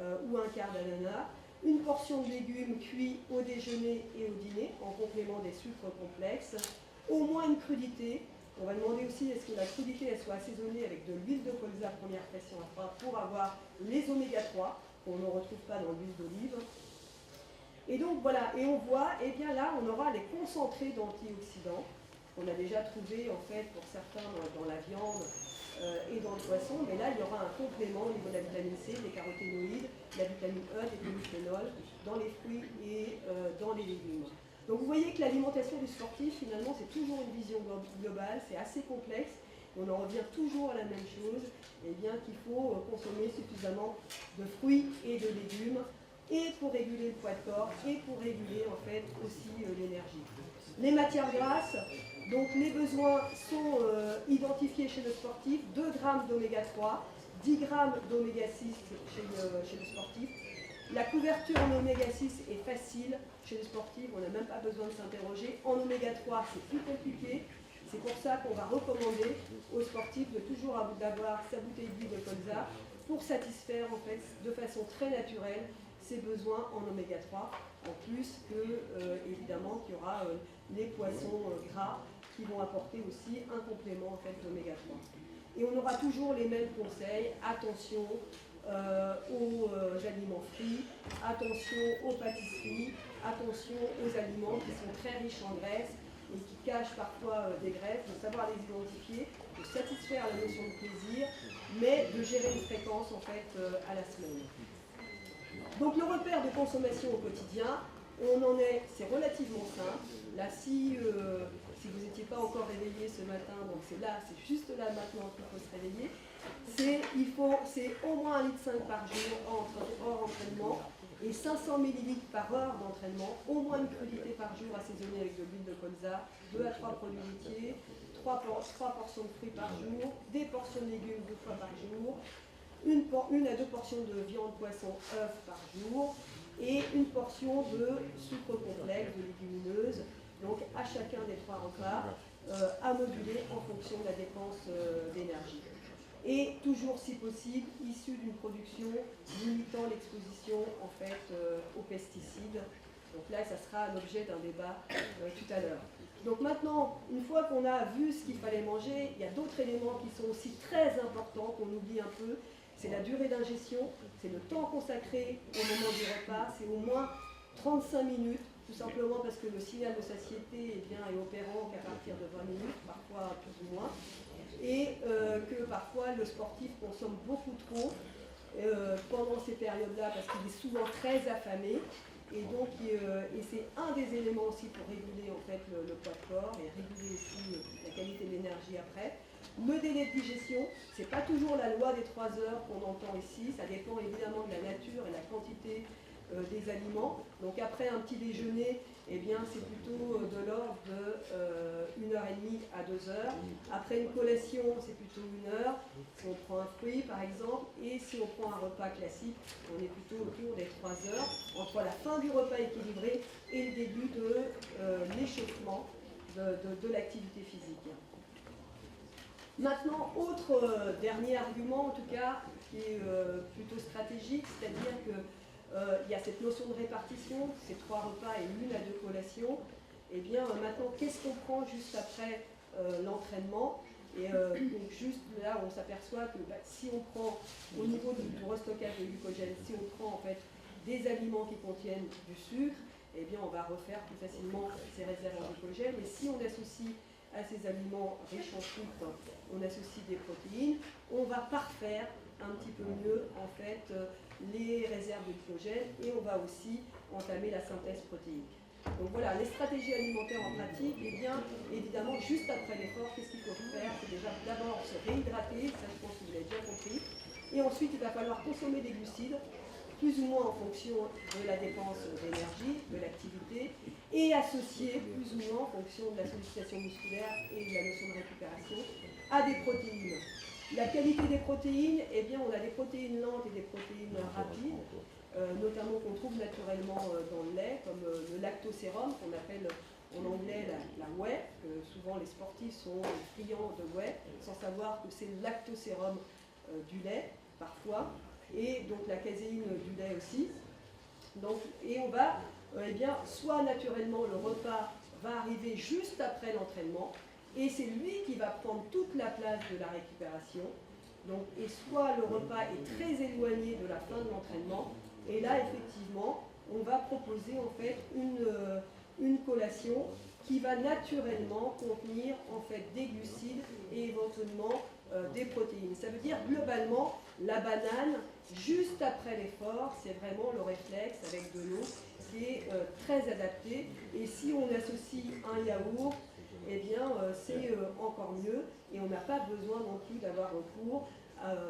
ou un quart d'ananas. une portion de légumes cuits au déjeuner et au dîner, en complément des sucres complexes, au moins une crudité. On va demander aussi est-ce que la crudité elle soit assaisonnée avec de l'huile de colza première pression à froid pour avoir les oméga 3 qu'on ne retrouve pas dans l'huile d'olive. Et donc voilà, et on voit, et bien là on aura les concentrés d'antioxydants qu'on a déjà trouvé en fait pour certains dans la viande et dans le poisson, mais là il y aura un complément au niveau de la vitamine C, des caroténoïdes, la vitamine E, des polyphénols dans les fruits et dans les légumes. Donc vous voyez que l'alimentation du sportif, finalement, c'est toujours une vision globale, c'est assez complexe. On en revient toujours à la même chose, et bien qu'il faut consommer suffisamment de fruits et de légumes, et pour réguler le poids de corps, et pour réguler en fait aussi l'énergie. Les matières grasses, donc les besoins sont identifiés chez le sportif, 2 grammes d'oméga 3, 10 grammes d'oméga 6 chez le sportif. La couverture en oméga 6 est facile chez les sportifs, on n'a même pas besoin de s'interroger. En oméga 3, c'est plus compliqué. C'est pour ça qu'on va recommander aux sportifs de toujours avoir sa bouteille d'huile de colza pour satisfaire en fait de façon très naturelle ses besoins en oméga 3, en plus que évidemment qu'il y aura les poissons gras qui vont apporter aussi un complément en fait d'oméga 3. Et on aura toujours les mêmes conseils, attention aux aliments frits, attention aux pâtisseries, attention aux aliments qui sont très riches en graisse et qui cachent parfois des graisses, de savoir les identifier, de satisfaire la notion de plaisir, mais de gérer une fréquence en fait à la semaine. Donc le repère de consommation au quotidien, on en est, c'est relativement simple. Là, si vous n'étiez pas encore réveillé ce matin, donc c'est là, c'est juste là maintenant qu'il faut se réveiller. C'est au moins 1,5 litre par jour hors entraînement et 500 ml par heure d'entraînement, au moins une crudité par jour assaisonnée avec de l'huile de colza, 2 à 3 produits laitiers, 3 portions de fruits par jour, des portions de légumes 2 fois par jour, une à 2 portions de viande, poisson, œufs par jour et une portion de sucre complexe, de légumineuses, donc à chacun des 3 repas, à moduler en fonction de la dépense d'énergie. Et toujours, si possible, issu d'une production limitant l'exposition en fait aux pesticides. Donc là, ça sera l'objet d'un débat tout à l'heure. Donc maintenant, une fois qu'on a vu ce qu'il fallait manger, il y a d'autres éléments qui sont aussi très importants qu'on oublie un peu. C'est la durée d'ingestion, c'est le temps consacré au moment du repas, c'est au moins 35 minutes, tout simplement parce que le signal de satiété est opérant qu'à partir de 20 minutes, parfois plus ou moins, et que parfois le sportif consomme beaucoup trop pendant ces périodes-là parce qu'il est souvent très affamé. Et donc, c'est un des éléments aussi pour réguler en fait le poids de corps et réguler aussi la qualité de l'énergie après. Le délai de digestion, ce n'est pas toujours la loi des 3 heures qu'on entend ici, ça dépend évidemment de la nature et la quantité des aliments. Donc après un petit déjeuner, eh bien, c'est plutôt de l'ordre de 1h30 à 2 heures. Après une collation, c'est plutôt 1 heure, si on prend un fruit par exemple. Et si on prend un repas classique, on est plutôt autour des 3 heures, entre la fin du repas équilibré et le début de l'échauffement de l'activité physique. Maintenant, autre dernier argument, en tout cas, qui est plutôt stratégique, c'est-à-dire que il y a cette notion de répartition, ces 3 repas et 1 à 2 collations. Et bien maintenant, qu'est-ce qu'on prend juste après l'entraînement? Et donc juste là, on s'aperçoit que si on prend au niveau du restockage de glucogène, si on prend en fait des aliments qui contiennent du sucre, eh bien on va refaire plus facilement ces réserves en glucogène. Et si on associe à ces aliments riches en sucre, on associe des protéines, on va parfaire un petit peu mieux en fait les réserves de glycogène et on va aussi entamer la synthèse protéique. Donc voilà, les stratégies alimentaires en pratique, et bien évidemment juste après l'effort, qu'est-ce qu'il faut faire? C'est déjà d'abord se réhydrater, ça je pense que vous l'avez bien compris, et ensuite il va falloir consommer des glucides, plus ou moins en fonction de la dépense d'énergie, de l'activité, et associer plus ou moins en fonction de la sollicitation musculaire et de la notion de récupération à des protéines. La qualité des protéines, eh bien, on a des protéines lentes et des protéines rapides, notamment qu'on trouve naturellement dans le lait, comme le lactosérum, qu'on appelle en anglais la whey. Souvent, les sportifs sont friands de whey, sans savoir que c'est le lactosérum du lait, parfois, et donc la caséine du lait aussi. Donc, et on va, eh bien, soit naturellement le repas va arriver juste après l'entraînement, et c'est lui qui va prendre toute la place de la récupération. Donc, et soit le repas est très éloigné de la fin de l'entraînement, et là effectivement, on va proposer en fait une collation qui va naturellement contenir en fait des glucides et éventuellement des protéines. Ça veut dire globalement la banane juste après l'effort, c'est vraiment le réflexe avec de l'eau qui est très adapté. Et si on associe un yaourt, eh bien c'est encore mieux et on n'a pas besoin non plus d'avoir recours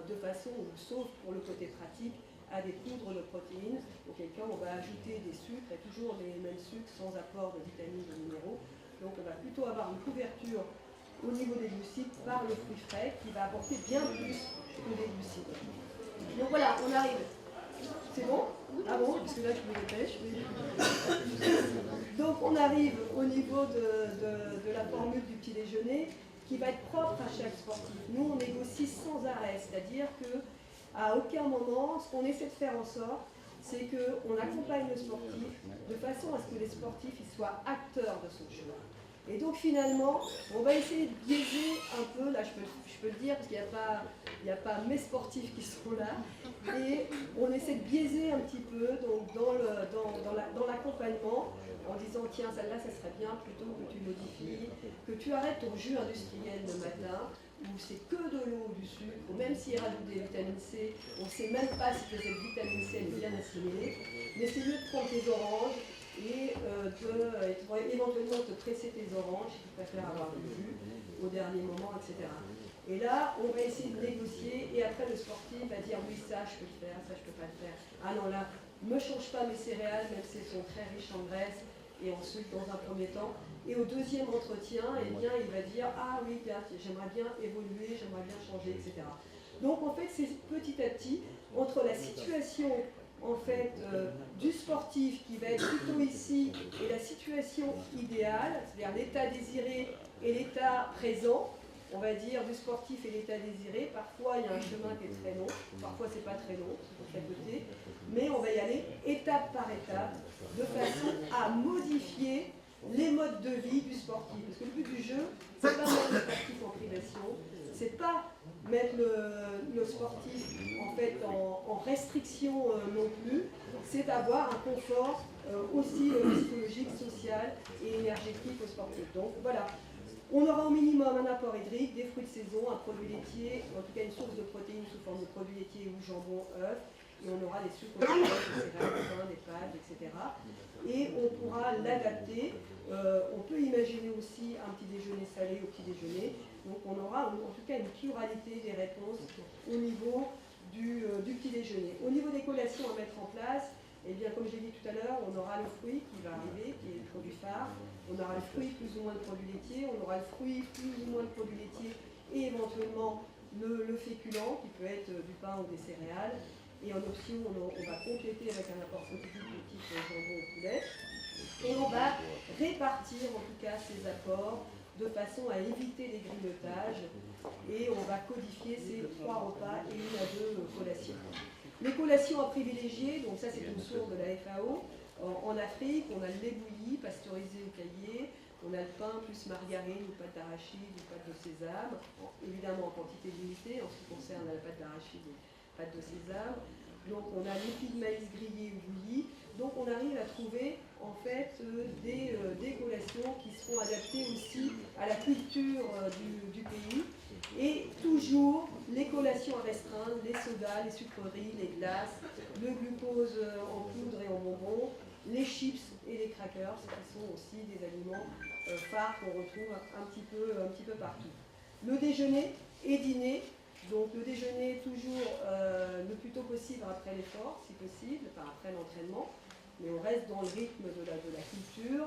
de façon, sauf pour le côté pratique, à des poudres de protéines, auquel cas on va ajouter des sucres, et toujours les mêmes sucres sans apport de vitamines et de minéraux. Donc on va plutôt avoir une couverture au niveau des glucides par le fruit frais qui va apporter bien plus que les glucides. Donc voilà, on arrive. C'est bon? Ah bon, parce que là je me dépêche. Donc on arrive au niveau de la formule du petit déjeuner qui va être propre à chaque sportif. Nous on négocie sans arrêt, c'est-à-dire que à aucun moment, ce qu'on essaie de faire en sorte, c'est qu'on accompagne le sportif de façon à ce que les sportifs ils soient acteurs de son choix. Et donc finalement, on va essayer de biaiser un peu, là je peux le dire parce qu'il n'y a pas mes sportifs qui sont là, et on essaie de biaiser un petit peu donc, dans l'accompagnement en disant tiens celle-là ça serait bien plutôt que tu modifies, que tu arrêtes ton jus industriel le matin, où c'est que de l'eau ou du sucre, ou même s'il rajoute des vitamines C, on ne sait même pas si cette vitamine C est bien assimilée, mais c'est mieux de prendre tes oranges et éventuellement te presser tes oranges si tu préfères avoir du jus au dernier moment, etc. Et là, on va essayer de négocier et après le sportif va dire oui ça je peux le faire, ça je peux pas le faire. Ah non là, ne me change pas mes céréales même si elles sont très riches en graisse et en sucre dans un premier temps. Et au deuxième entretien, eh bien, il va dire ah oui, j'aimerais bien évoluer, j'aimerais bien changer, etc. Donc en fait, c'est petit à petit entre la situation en fait du sportif qui va être plutôt ici et la situation idéale, c'est-à-dire l'état désiré et l'état présent, on va dire du sportif et l'état désiré. Parfois il y a un chemin qui est très long, parfois c'est pas très long, c'est pour chaque côté, mais on va y aller étape par étape de façon à modifier les modes de vie du sportif. Parce que le but du jeu, c'est pas mettre le sportif en privation, c'est pas mettre le sportif en fait en restriction non plus, c'est d'avoir un confort aussi psychologique, social et énergétique au sportif. Donc voilà, on aura au minimum un apport hydrique, des fruits de saison, un produit laitier, en tout cas une source de protéines sous forme de produits laitiers ou jambon, œufs, et on aura des sucres, des céréales, des pains, des pâtes, etc. Et on pourra l'adapter. On peut imaginer aussi un petit déjeuner salé au petit déjeuner. Donc on aura en tout cas une pluralité des réponses au niveau du petit déjeuner. Au niveau des collations à mettre en place, eh bien, comme je l'ai dit tout à l'heure, on aura le fruit qui va arriver, qui est le produit phare. On aura le fruit plus ou moins de produits laitiers. On aura le fruit plus ou moins de produits laitiers et éventuellement le féculent qui peut être du pain ou des céréales. Et en option, on va compléter avec un apport protéique de type jambon ou poulet. Et on va répartir en tout cas ces apports de façon à éviter les grignotages. Et on va codifier ces 3 repas et 1 à 2 collations. Les collations à privilégier, donc ça c'est une source de la FAO. En Afrique, on a le lait bouilli, pasteurisé ou caillé. On a le pain plus margarine ou pâte d'arachide ou pâte de sésame, évidemment en quantité limitée en ce qui concerne la pâte d'arachide et pâte de sésame. Donc on a l'épi de maïs grillé ou bouilli. Donc on arrive à trouver en fait des collations qui seront adaptées aussi à la culture du pays. Et toujours les collations à restreindre, les sodas, les sucreries, les glaces, le glucose en poudre et en bonbons, les chips et les crackers, qui sont aussi des aliments phares qu'on retrouve un petit peu partout. Le déjeuner et dîner, donc le déjeuner toujours le plus tôt possible après l'effort, si possible, enfin après l'entraînement, mais on reste dans le rythme de la culture,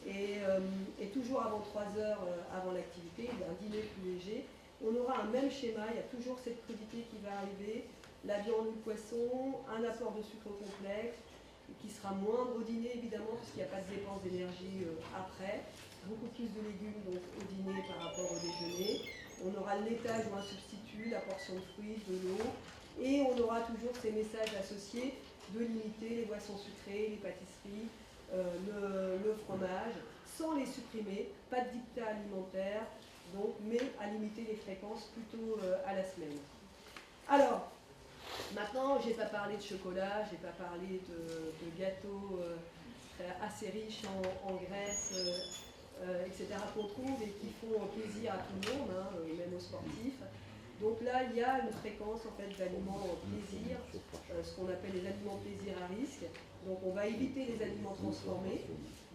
et toujours avant 3 heures avant l'activité, il y a un dîner plus léger. On aura un même schéma, il y a toujours cette crudité qui va arriver, la viande ou le poisson, un apport de sucre complexe, qui sera moindre au dîner évidemment, puisqu'il n'y a pas de dépense d'énergie après, beaucoup plus de légumes donc, au dîner par rapport au déjeuner. On aura le laitage ou un substitut, la portion de fruits, de l'eau, et on aura toujours ces messages associés de limiter les boissons sucrées, les pâtisseries, le fromage, sans les supprimer, pas de dictat alimentaire, donc, mais à limiter les fréquences plutôt à la semaine. Alors, maintenant, je n'ai pas parlé de chocolat, je n'ai pas parlé de gâteaux assez riches en graisse, etc., qu'on trouve et qui font plaisir à tout le monde, hein, même aux sportifs. Donc là, il y a une fréquence en fait, d'aliments plaisir, ce qu'on appelle les aliments plaisir à risque. Donc on va éviter les aliments transformés.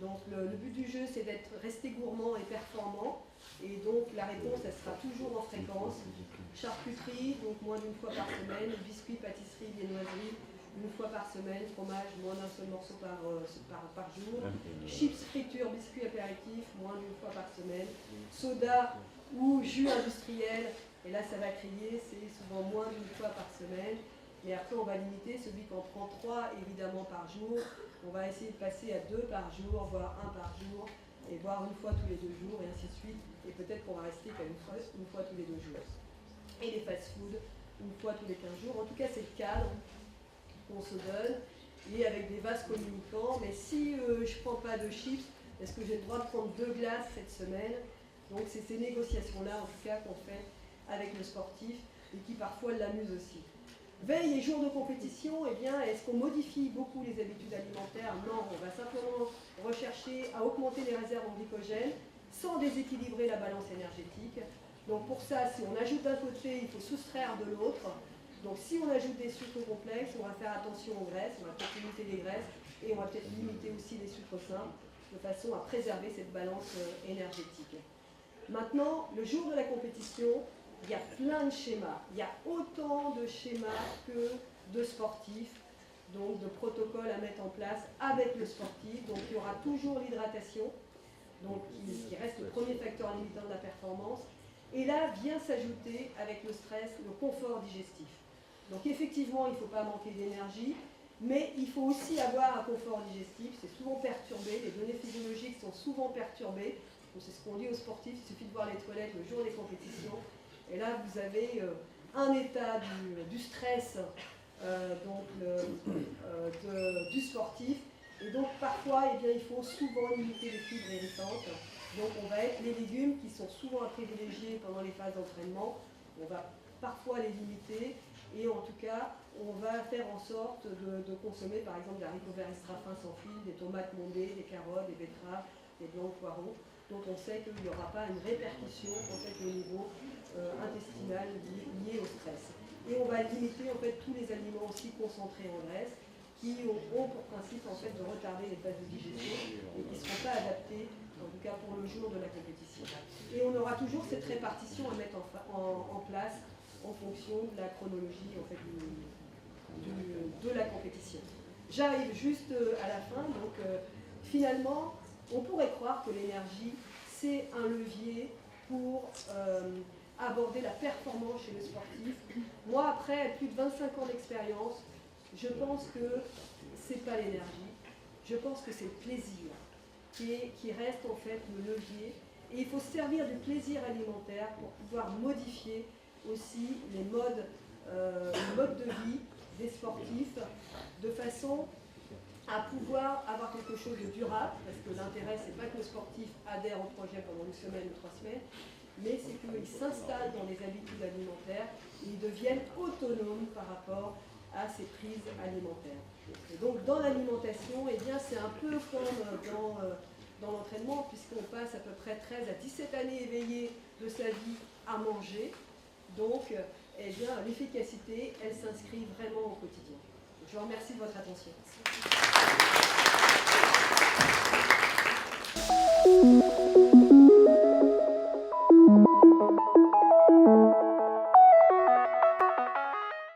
Donc le but du jeu, c'est d'être resté gourmand et performant. Et donc la réponse, elle sera toujours en fréquence. Charcuterie, donc moins d'une fois par semaine. Biscuits, pâtisserie, viennoiserie, une fois par semaine. Fromage, moins d'un seul morceau par jour. Chips, friture, biscuits apéritifs, moins d'une fois par semaine. Soda ou jus industriel. Et là, ça va crier, c'est souvent moins d'une fois par semaine. Mais après, on va limiter celui qui en prend 3, évidemment, par jour. On va essayer de passer à 2 par jour, voire 1 par jour, et voire une fois tous les 2 jours, et ainsi de suite. Et peut-être qu'on va rester qu'à une fois tous les 2 jours. Et les fast-foods, une fois tous les 15 jours. En tout cas, c'est le cadre qu'on se donne, et avec des vases communicants. Mais si je ne prends pas de chips, est-ce que j'ai le droit de prendre 2 glaces cette semaine? Donc, c'est ces négociations-là, en tout cas, qu'on fait avec le sportif et qui parfois l'amuse aussi. Veille et jour de compétition, eh bien, est-ce qu'on modifie beaucoup les habitudes alimentaires? Non, on va simplement rechercher à augmenter les réserves en glycogène sans déséquilibrer la balance énergétique. Donc pour ça, si on ajoute d'un côté, il faut soustraire de l'autre. Donc si on ajoute des sucres complexes, on va faire attention aux graisses, on va peut-être limiter les graisses et on va peut-être limiter aussi les sucres simples de façon à préserver cette balance énergétique. Maintenant, le jour de la compétition, il y a plein de schémas. Il y a autant de schémas que de sportifs, donc de protocoles à mettre en place avec le sportif. Donc il y aura toujours l'hydratation, donc qui reste le premier facteur limitant de la performance. Et là vient s'ajouter avec le stress le confort digestif. Donc effectivement, il ne faut pas manquer d'énergie, mais il faut aussi avoir un confort digestif. C'est souvent perturbé, les données physiologiques sont souvent perturbées. C'est ce qu'on dit aux sportifs, il suffit de voir les toilettes le jour des compétitions. Et là, vous avez un état du stress du sportif. Et donc, parfois, eh bien, il faut souvent limiter les fibres irritantes. Donc, on va être les légumes qui sont souvent à privilégier pendant les phases d'entraînement. On va parfois les limiter. Et en tout cas, on va faire en sorte de consommer, par exemple, des haricots verts extra fins sans fil, des tomates mondées, des carottes, des betteraves, des blancs de poireaux, dont on sait qu'il n'y aura pas une répercussion en fait, au niveau intestinal lié au stress. Et on va limiter en fait, tous les aliments aussi concentrés en graisse qui ont pour principe en fait, de retarder les phases de digestion et qui ne seront pas adaptés, en tout cas pour le jour de la compétition. Et on aura toujours cette répartition à mettre en place en fonction de la chronologie en fait, de la compétition. J'arrive juste à la fin, donc finalement, on pourrait croire que l'énergie, c'est un levier pour aborder la performance chez le sportif. Moi, après plus de 25 ans d'expérience, je pense que ce n'est pas l'énergie, je pense que c'est le plaisir qui reste en fait le levier. Et il faut se servir du plaisir alimentaire pour pouvoir modifier aussi les modes de vie des sportifs de façon à pouvoir avoir quelque chose de durable, parce que l'intérêt, c'est pas que le sportif adhère au projet pendant une semaine ou 3 semaines, mais c'est qu'il s'installe dans les habitudes alimentaires et ils deviennent autonomes par rapport à ces prises alimentaires. Et donc, dans l'alimentation, eh bien, c'est un peu comme dans l'entraînement, puisqu'on passe à peu près 13 à 17 années éveillées de sa vie à manger. Donc, eh bien, l'efficacité, elle s'inscrit vraiment au quotidien. Je vous remercie de votre attention.